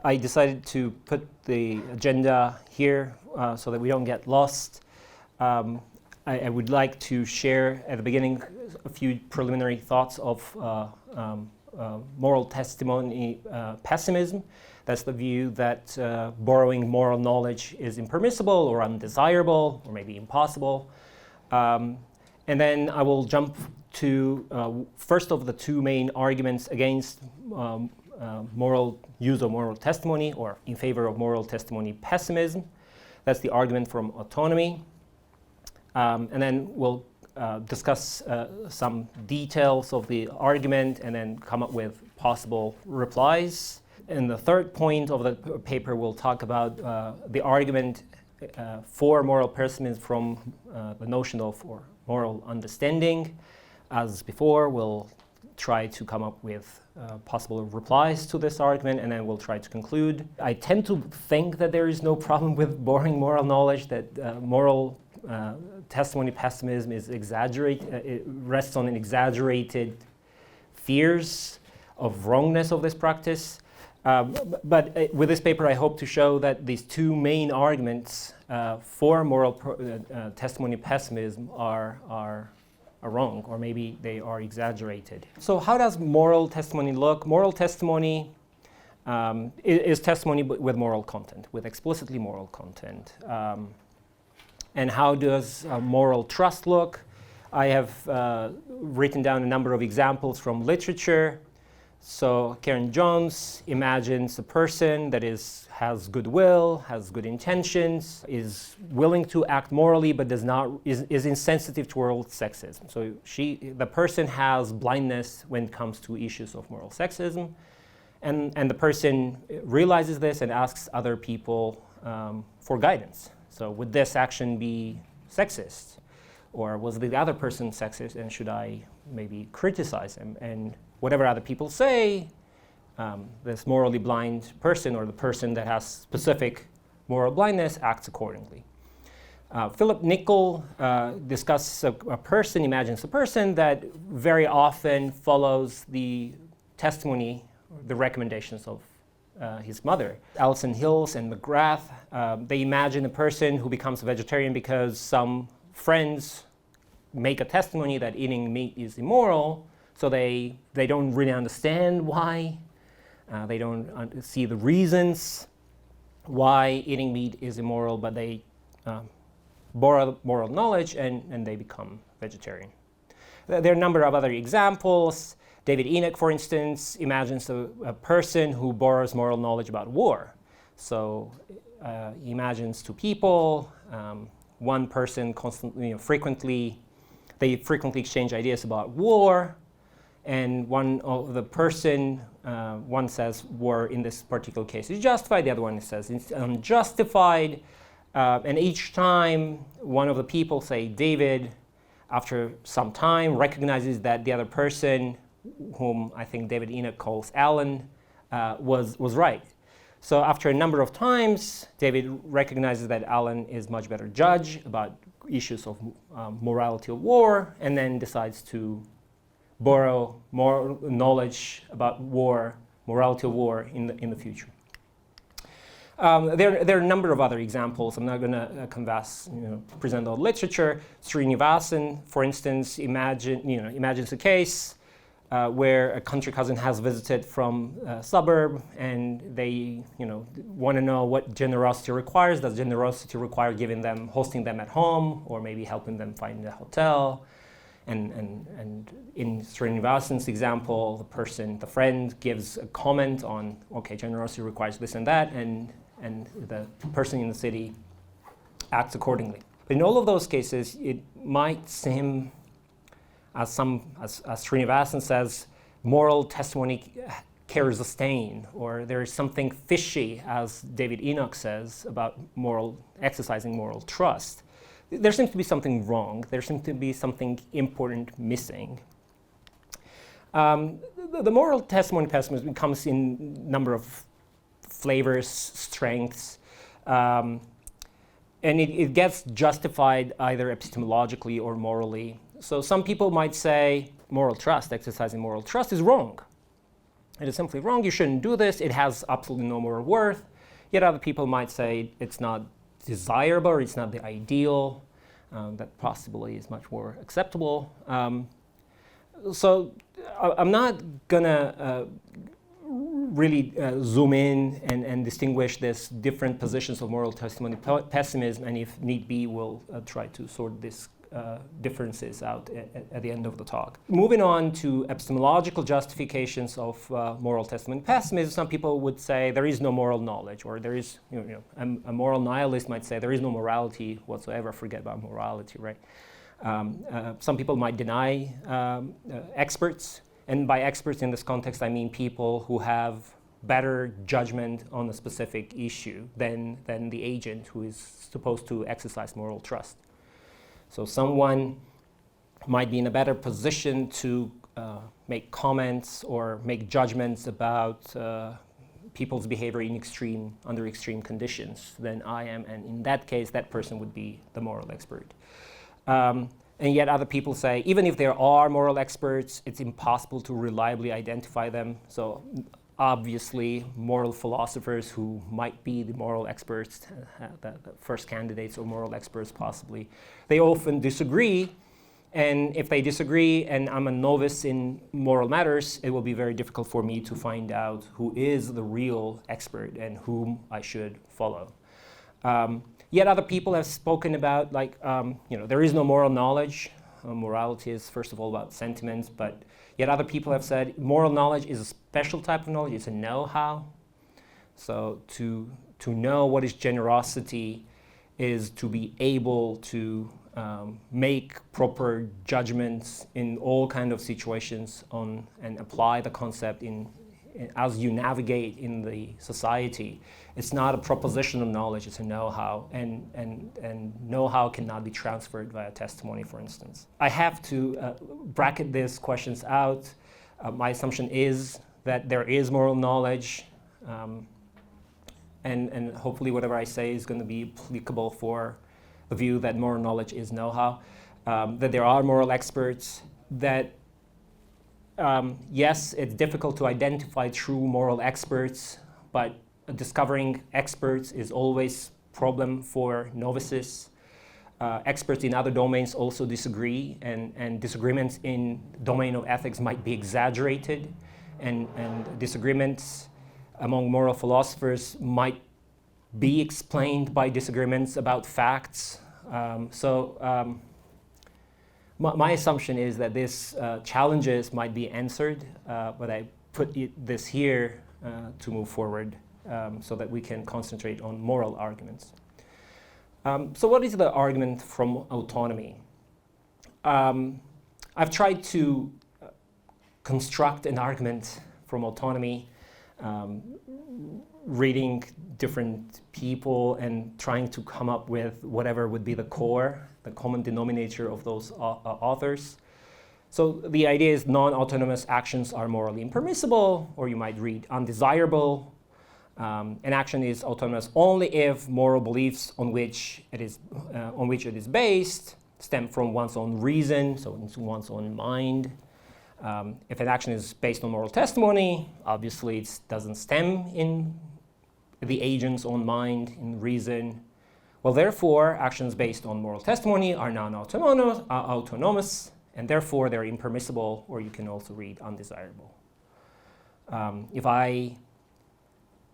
I decided to put the agenda here so that we don't get lost. I would like to share at the beginning a few preliminary thoughts of moral testimony pessimism. That's the view that borrowing moral knowledge is impermissible or undesirable or maybe impossible. And then I will jump to first of the two main arguments against moral use of moral testimony or in favor of moral testimony pessimism. That's the argument from autonomy. And then we'll discuss some details of the argument and then come up with possible replies. In the third point of the paper, we'll talk about the argument for moral pessimism from the notion of moral understanding. As before, we'll try to come up with possible replies to this argument, and then we'll try to conclude. I tend to think that there is no problem with borrowing moral knowledge, that moral testimony pessimism is it rests on an exaggerated fears of wrongness of this practice. But with this paper, I hope to show that these two main arguments for moral testimony pessimism are wrong, or maybe they are exaggerated. So how does moral testimony look? Moral testimony is testimony with moral content, with explicitly moral content. And how does moral trust look? I have written down a number of examples from literature. So Karen Jones imagines a person that has goodwill, has good intentions, is willing to act morally, but is insensitive toward sexism. So the person has blindness when it comes to issues of moral sexism, and the person realizes this and asks other people for guidance. So would this action be sexist? Or was the other person sexist, and should I maybe criticize him? And whatever other people say, this morally blind person or the person that has specific moral blindness acts accordingly. Philip Nickel imagines a person that very often follows the testimony, the recommendations of his mother. Allison Hills and McGrath, they imagine a person who becomes a vegetarian because some friends make a testimony that eating meat is immoral, so they don't really understand why. They don't see the reasons why eating meat is immoral, but they borrow moral knowledge and they become vegetarian. There are a number of other examples. David Enoch, for instance, imagines a person who borrows moral knowledge about war. So he imagines two people, one person frequently exchange ideas about war, and one says war in this particular case is justified, the other one says it's unjustified, and each time one of the people, say David, after some time recognizes that the other person, whom I think David Enoch calls Alan, was right. So after a number of times, David recognizes that Alan is much better judge about issues of morality of war, and then decides to borrow more knowledge about war, morality of war in the future. There are a number of other examples. I'm not going to present all the literature. Srinivasan, for instance, imagines a case where a country cousin has visited from a suburb, and they want to know what generosity requires. Does generosity require hosting them at home, or maybe helping them find a hotel? And in Srinivasan's example, the friend gives a comment on, okay, generosity requires this and that, and the person in the city acts accordingly. But in all of those cases, it might seem, as Srinivasan says, moral testimony carries a stain, or there is something fishy, as David Enoch says, about exercising moral trust. There seems to be something wrong. There seems to be something important missing. The moral testimony pessimism comes in a number of flavors, strengths, and it gets justified either epistemologically or morally. So some people might say exercising moral trust is wrong. it is simply wrong, you shouldn't do this, it has absolutely no moral worth. Yet other people might say it's not desirable, or it's not the ideal, that possibility is much more acceptable. So I'm not gonna really zoom in and distinguish these different positions of moral testimony pessimism, and if need be, we'll try to sort these differences out at the end of the talk. Moving on to epistemological justifications of moral testimony pessimism, some people would say there is no moral knowledge, or there is, a moral nihilist might say there is no morality whatsoever, forget about morality, right? Some people might deny experts, and by experts in this context I mean people who have better judgment on a specific issue than the agent who is supposed to exercise moral trust. So someone might be in a better position to make comments or make judgments about people's behavior under extreme conditions than I am, and in that case that person would be the moral expert. And yet other people say, even if there are moral experts, it's impossible to reliably identify them. So obviously, moral philosophers who might be the moral experts, the first candidates or moral experts possibly, they often disagree. And if they disagree and I'm a novice in moral matters, it will be very difficult for me to find out who is the real expert and whom I should follow. Yet other people have spoken about, there is no moral knowledge. Morality is, first of all, about sentiments, but yet other people have said moral knowledge is a special type of knowledge, it's a know-how. So to know what is generosity is to be able to make proper judgments in all kind of situations and apply the concept as you navigate in the society. It's not a proposition of knowledge, it's a know-how, and know-how cannot be transferred via testimony, for instance. I have to bracket these questions out. My assumption is that there is moral knowledge, and hopefully whatever I say is going to be applicable for the view that moral knowledge is know-how, that there are moral experts, that yes, it's difficult to identify true moral experts, but discovering experts is always a problem for novices. Experts in other domains also disagree, and disagreements in the domain of ethics might be exaggerated, and disagreements among moral philosophers might be explained by disagreements about facts. My assumption is that these challenges might be answered, but I put this here to move forward so that we can concentrate on moral arguments. So what is the argument from autonomy? I've tried to construct an argument from autonomy, reading different people and trying to come up with whatever would be the core, the common denominator of those authors. So the idea is non-autonomous actions are morally impermissible, or you might read undesirable. An action is autonomous only if moral beliefs on which it is based stem from one's own reason, so one's own mind. If an action is based on moral testimony, obviously it doesn't stem in the agent's own mind, in reason. Well, therefore, actions based on moral testimony are non-autonomous, and therefore they're impermissible, or you can also read undesirable. If I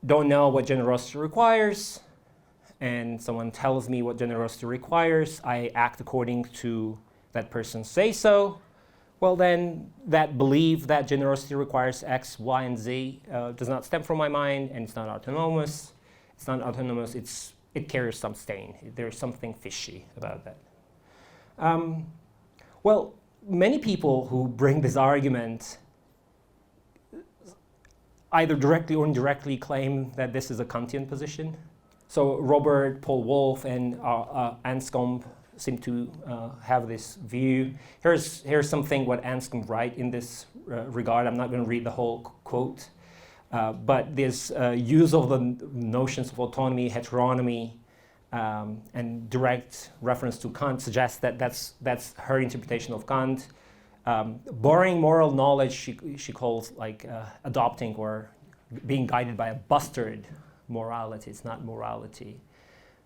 don't know what generosity requires, and someone tells me what generosity requires, I act according to that person's say-so, well then that belief that generosity requires X, Y, and Z does not stem from my mind, and it's not autonomous. It's not autonomous, it carries some stain. There's something fishy about that. Well, many people who bring this argument either directly or indirectly claim that this is a Kantian position. So Robert, Paul Wolff, and Anscombe seem to have this view. Here's something what Anscombe write in this regard. I'm not going to read the whole quote, but this use of the notions of autonomy, heteronomy, and direct reference to Kant suggests that that's her interpretation of Kant. Borrowing moral knowledge, she calls like adopting or being guided by a bastard morality. It's not morality.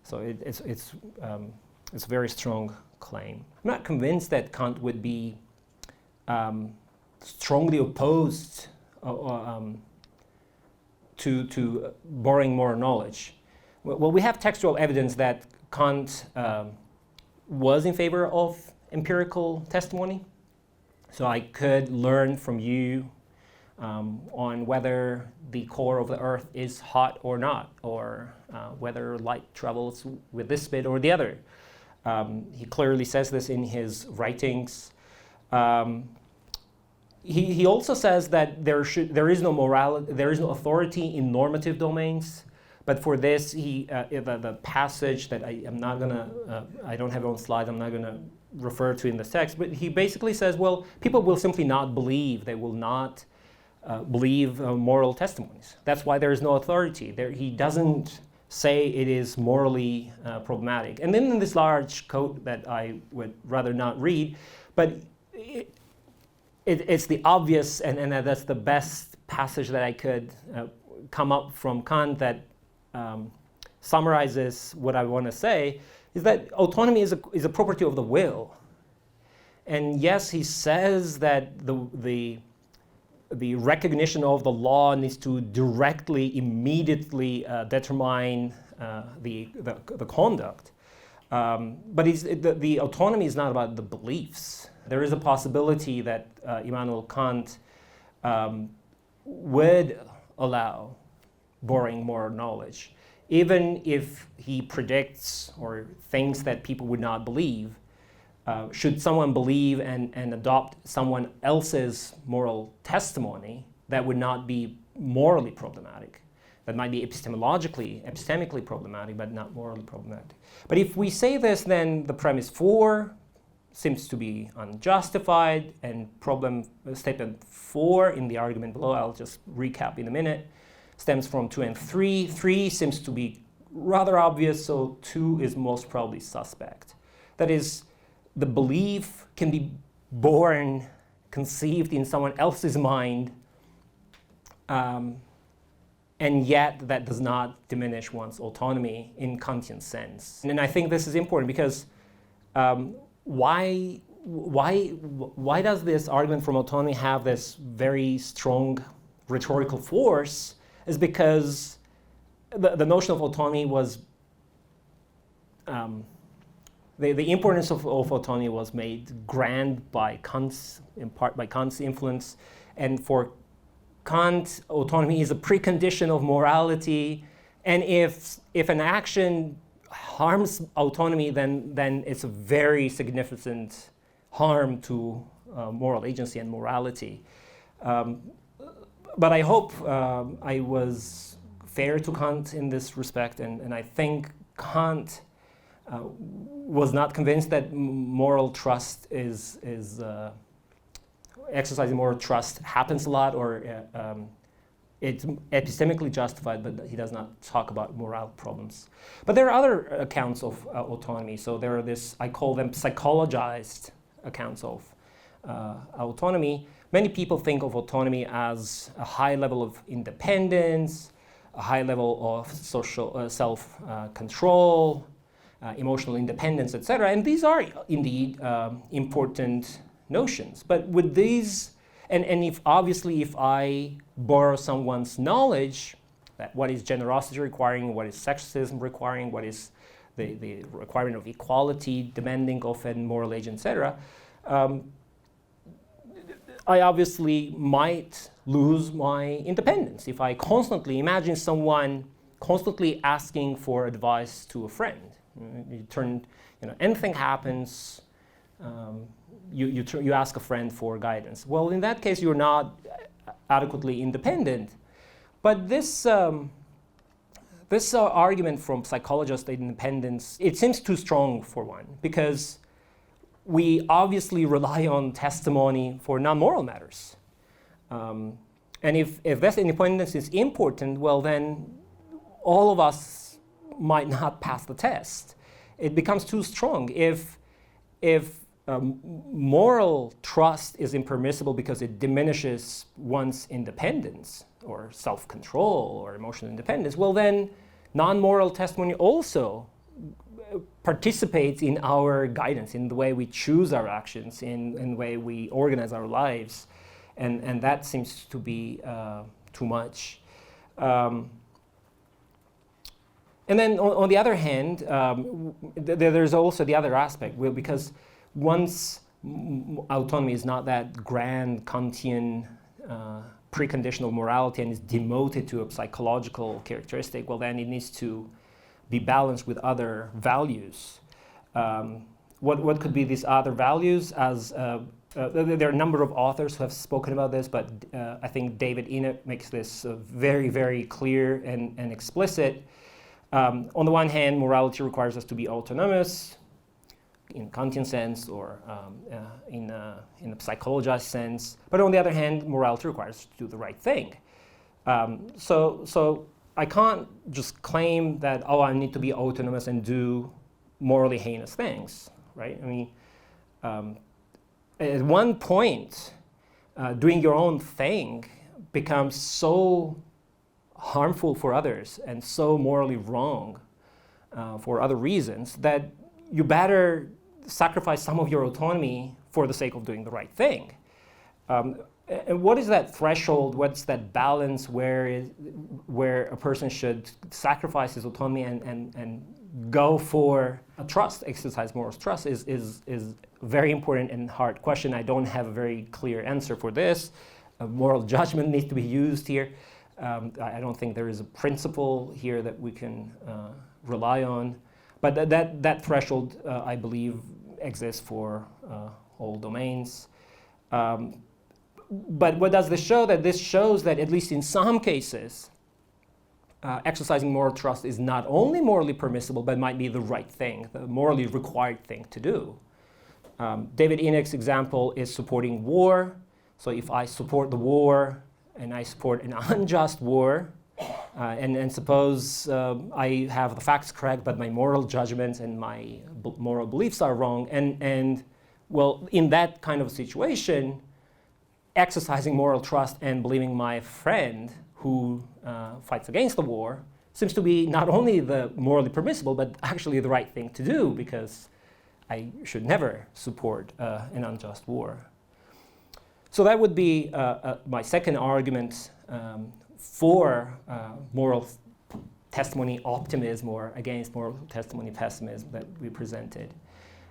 So it's a very strong claim. I'm not convinced that Kant would be strongly opposed to borrowing moral knowledge. Well, we have textual evidence that Kant was in favor of empirical testimony. So I could learn from you on whether the core of the Earth is hot or not, or whether light travels with this speed or the other. He clearly says this in his writings. He also says that there is no morality, there is no authority in normative domains. But for this, the passage that I don't have it on slide, I'm not gonna refer to in the text, but he basically says, well, people will simply not believe. They will not believe moral testimonies. That's why there is no authority. He doesn't say it is morally problematic. And then in this large quote that I would rather not read, but it's the obvious, and that's the best passage that I could come up from Kant that summarizes what I want to say, is that autonomy is a property of the will. And yes, he says that the recognition of the law needs to directly, immediately determine the conduct. But the autonomy is not about the beliefs. There is a possibility that Immanuel Kant would allow borrowing moral knowledge, even if he predicts or thinks that people would not believe. Should someone believe and adopt someone else's moral testimony, that would not be morally problematic. That might be epistemically problematic, but not morally problematic. But if we say this, then the premise 4 seems to be unjustified, and statement 4 in the argument below, I'll just recap in a minute, stems from 2 and 3. 3 seems to be rather obvious, so 2 is most probably suspect. That is, the belief can be born, conceived in someone else's mind, and yet that does not diminish one's autonomy in Kantian sense. And I think this is important because why does this argument from autonomy have this very strong rhetorical force? Is because the notion of autonomy was the importance of autonomy was made grand by in part by Kant's influence, and for Kant, autonomy is a precondition of morality, and if an action harms autonomy, then it's a very significant harm to moral agency and morality. But I hope I was fair to Kant in this respect, and I think Kant was not convinced that moral trust is exercising moral trust happens a lot, or it's epistemically justified, but he does not talk about moral problems. But there are other accounts of autonomy. So there are I call them psychologized accounts of autonomy. Many people think of autonomy as a high level of independence, a high level of social self-control, emotional independence, etc. And these are indeed important notions. But with these, and if I borrow someone's knowledge, that what is generosity requiring, what is sexism requiring, what is the requirement of equality demanding of a moral agent, etc., I obviously might lose my independence if I constantly imagine someone constantly asking for advice to a friend. Anything happens, you ask a friend for guidance. Well, in that case, you're not adequately independent. But this argument from psychologists of independence, it seems too strong for one, because we obviously rely on testimony for non-moral matters. And if this independence is important, well, then all of us might not pass the test. It becomes too strong. If moral trust is impermissible because it diminishes one's independence or self-control or emotional independence, well then non-moral testimony also participates in our guidance, in the way we choose our actions, in the way we organize our lives, and that seems to be too much. And then on the other hand, there's also the other aspect, because once autonomy is not that grand Kantian precondition of morality and is demoted to a psychological characteristic, well then it needs to be balanced with other values. What could be these other values? There are a number of authors who have spoken about this, but I think David Enoch makes this very, very clear and explicit. On the one hand, morality requires us to be autonomous in Kantian sense or in a psychologized sense. But on the other hand, morality requires us to do the right thing. So I can't just claim that, oh, I need to be autonomous and do morally heinous things, right? I mean, at one point, doing your own thing becomes so harmful for others and so morally wrong for other reasons that you better sacrifice some of your autonomy for the sake of doing the right thing. And what is that threshold? What's that balance where a person should sacrifice his autonomy and go for a trust, exercise moral trust is a very important and hard question. I don't have a very clear answer for this. Moral judgment needs to be used here. I don't think there is a principle here that we can rely on. But that threshold, I believe, exists for all domains. But what does this show? That this shows that, at least in some cases, exercising moral trust is not only morally permissible, but might be the right thing, the morally required thing to do. David Enoch's example is supporting war. So if I support the war and I support an unjust war, and suppose I have the facts correct, but my moral judgments and my moral beliefs are wrong, and well, in that kind of situation, exercising moral trust and believing my friend who fights against the war seems to be not only the morally permissible, but actually the right thing to do, because I should never support an unjust war. So that would be my second argument for moral testimony optimism or against moral testimony pessimism that we presented.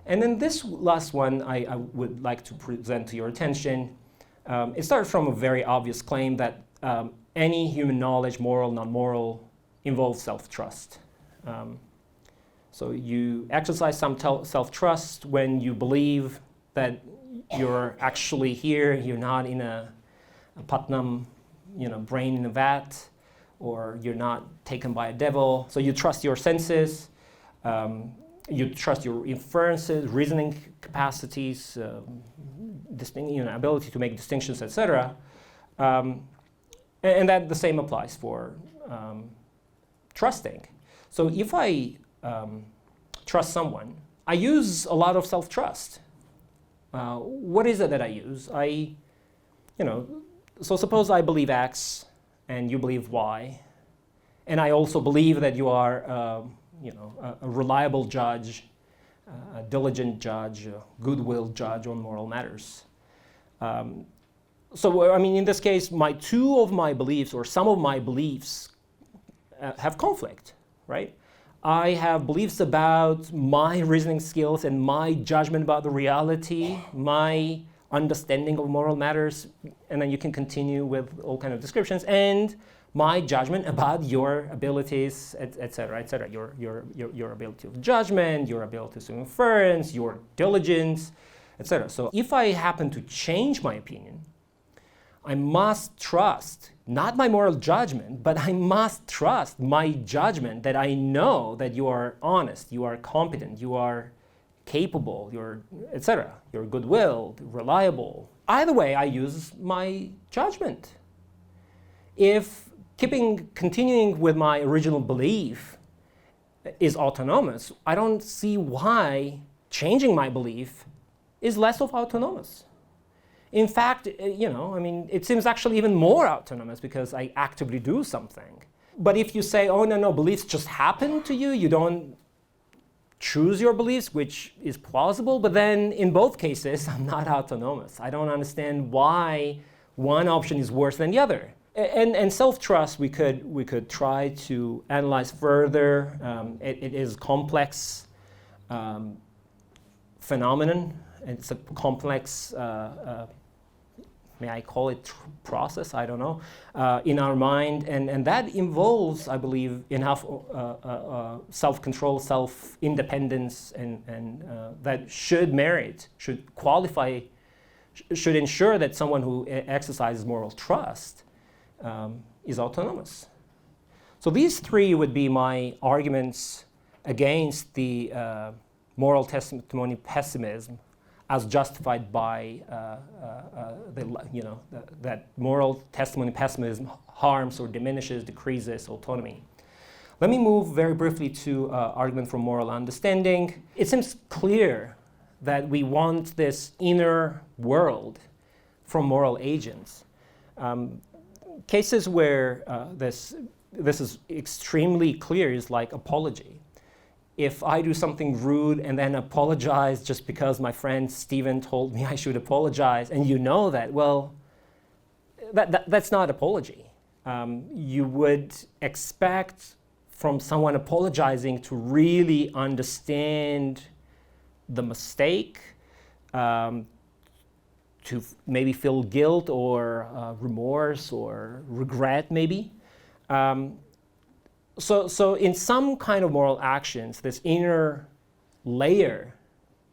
And then this last one I would like to present to your attention. It starts from a very obvious claim that any human knowledge, moral, non-moral, involves self-trust. So you exercise some self-trust when you believe that you're actually here, you're not in a Putnam, brain in a vat, or you're not taken by a devil. So you trust your senses, you trust your inferences, reasoning capacities, ability to make distinctions, etc. And that the same applies for trusting. So if I trust someone, I use a lot of self-trust. What is it that I use? So suppose I believe X and you believe Y, and I also believe that you are, a reliable judge, a diligent judge, a goodwill judge on moral matters. So in this case, two of my beliefs or some of my beliefs have conflict, right? I have beliefs about my reasoning skills and my judgment about the reality, my understanding of moral matters, and then you can continue with all kind of descriptions, and my judgment about your abilities, etc., etc. Your ability of judgment, your ability to inference, your diligence, etc. So if I happen to change my opinion, I must trust, not my moral judgment, but I must trust my judgment that I know that you are honest, you are competent, you are capable, you're, etc. You're goodwill, reliable. Either way, I use my judgment. If continuing with my original belief is autonomous, I don't see why changing my belief is less of autonomous. In fact, it seems actually even more autonomous because I actively do something. But if you say, oh, no, beliefs just happen to you, you don't choose your beliefs, which is plausible, but then in both cases, I'm not autonomous. I don't understand why one option is worse than the other. And self-trust, we could try to analyze further. It is a complex phenomenon. It's a complex, may I call it process? I don't know, in our mind. And that involves, I believe, enough self-control, self-independence, and that should qualify, should ensure that someone who exercises moral trust is autonomous. So these three would be my arguments against the moral testimony pessimism as justified by that moral testimony pessimism harms or diminishes, decreases autonomy. Let me move very briefly to argument from moral understanding. It seems clear that we want this inner world from moral agents. Cases where this is extremely clear is like apology. If I do something rude and then apologize just because my friend Steven told me I should apologize, and you know that, well, that's not apology. You would expect from someone apologizing to really understand the mistake, to maybe feel guilt or remorse or regret maybe. So in some kind of moral actions, this inner layer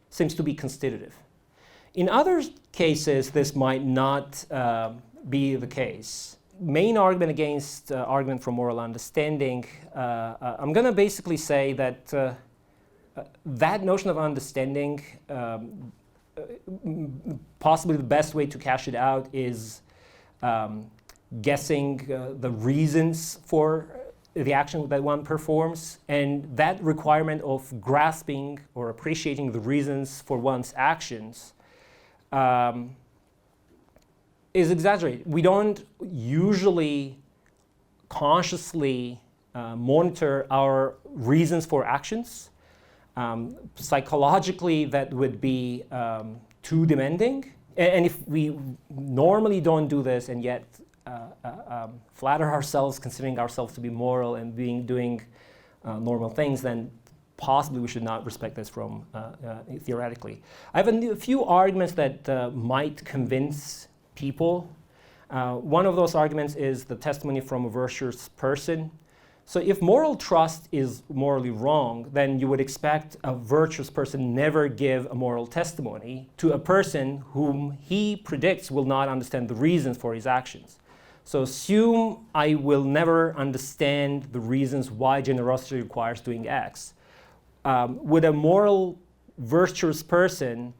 seems to be constitutive. In other cases, this might not be the case. Main argument against argument from moral understanding, I'm going to basically say that that notion of understanding, possibly the best way to cash it out is guessing the reasons for the action that one performs, and that requirement of grasping or appreciating the reasons for one's actions is exaggerated. We don't usually consciously monitor our reasons for actions. Psychologically, that would be too demanding. And if we normally don't do this and yet flatter ourselves, considering ourselves to be moral and doing normal things, then possibly we should not respect this from theoretically. I have a few arguments that might convince people. One of those arguments is the testimony from a virtuous person. So if moral trust is morally wrong, then you would expect a virtuous person never give a moral testimony to a person whom he predicts will not understand the reasons for his actions. So assume I will never understand the reasons why generosity requires doing X. Would a moral, virtuous person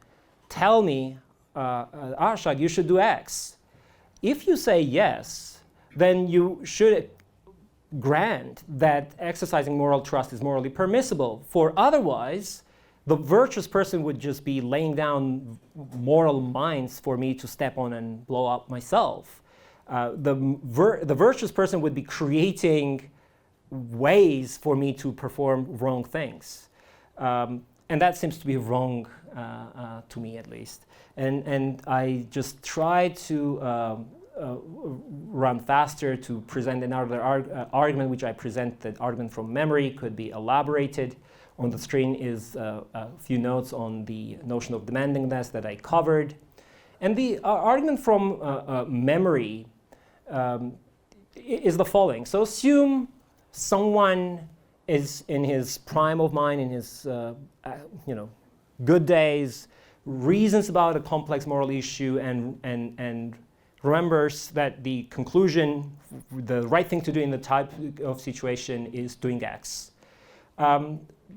tell me, Arshak, you should do X? If you say yes, then you should grant that exercising moral trust is morally permissible. For otherwise, the virtuous person would just be laying down moral mines for me to step on and blow up myself. The virtuous person would be creating ways for me to perform wrong things. And that seems to be wrong to me, at least. And I just try to run faster to present another argument, which I present. That argument from memory could be elaborated. On the screen is a few notes on the notion of demandingness that I covered. And the argument from memory is the following. So assume someone is in his prime of mind, in his good days, reasons about a complex moral issue, and remembers that the conclusion, the right thing to do in the type of situation is doing X.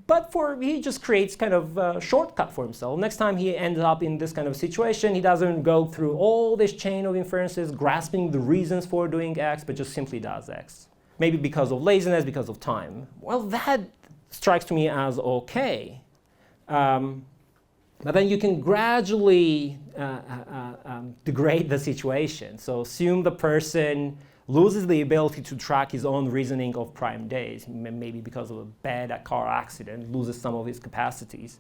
But he just creates kind of a shortcut for himself. Next time he ends up in this kind of situation, he doesn't go through all this chain of inferences, grasping the reasons for doing X, but just simply does X. Maybe because of laziness, because of time. Well, that strikes to me as okay. But then you can gradually degrade the situation. So assume the person loses the ability to track his own reasoning of prime days, maybe because of a bad car accident, loses some of his capacities.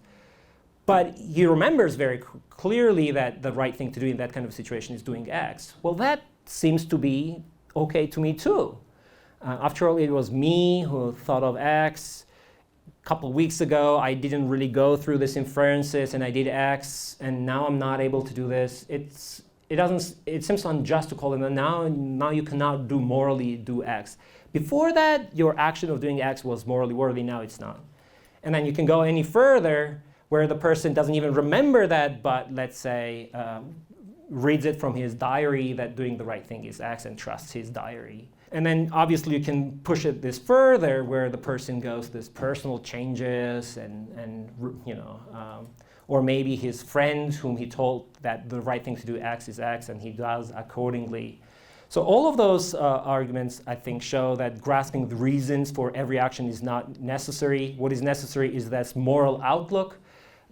But he remembers very clearly that the right thing to do in that kind of situation is doing X. Well, that seems to be okay to me too. After all, it was me who thought of X. A couple of weeks ago, I didn't really go through this inferences and I did X, and now I'm not able to do this. It seems unjust to call them, now you cannot morally do X. Before that, your action of doing X was morally worthy, now it's not. And then you can go any further where the person doesn't even remember that, but let's say reads it from his diary that doing the right thing is X and trusts his diary. And then obviously you can push it this further where the person goes this personal changes or maybe his friend whom he told that the right thing to do X is X and he does accordingly. So all of those arguments, I think, show that grasping the reasons for every action is not necessary. What is necessary is that moral outlook.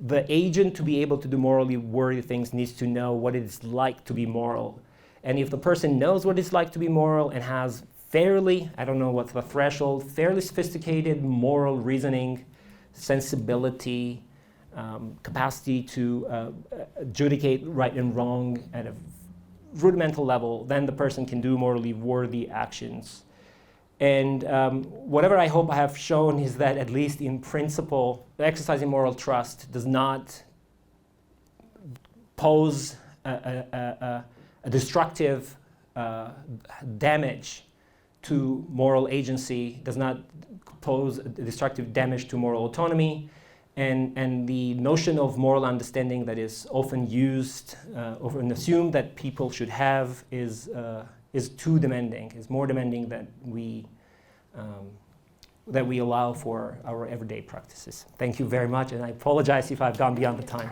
The agent, to be able to do morally worthy things, needs to know what it's like to be moral. And if the person knows what it's like to be moral and has fairly, I don't know what's the threshold, fairly sophisticated moral reasoning, sensibility, capacity to adjudicate right and wrong at a rudimental level, then the person can do morally worthy actions. And whatever I hope I have shown is that, at least in principle, exercising moral trust does not pose a destructive damage to moral agency, does not pose a destructive damage to moral autonomy, and the notion of moral understanding that is often used, often assumed that people should have is too demanding, is more demanding than we allow for our everyday practices. Thank you very much, and I apologize if I've gone beyond the time.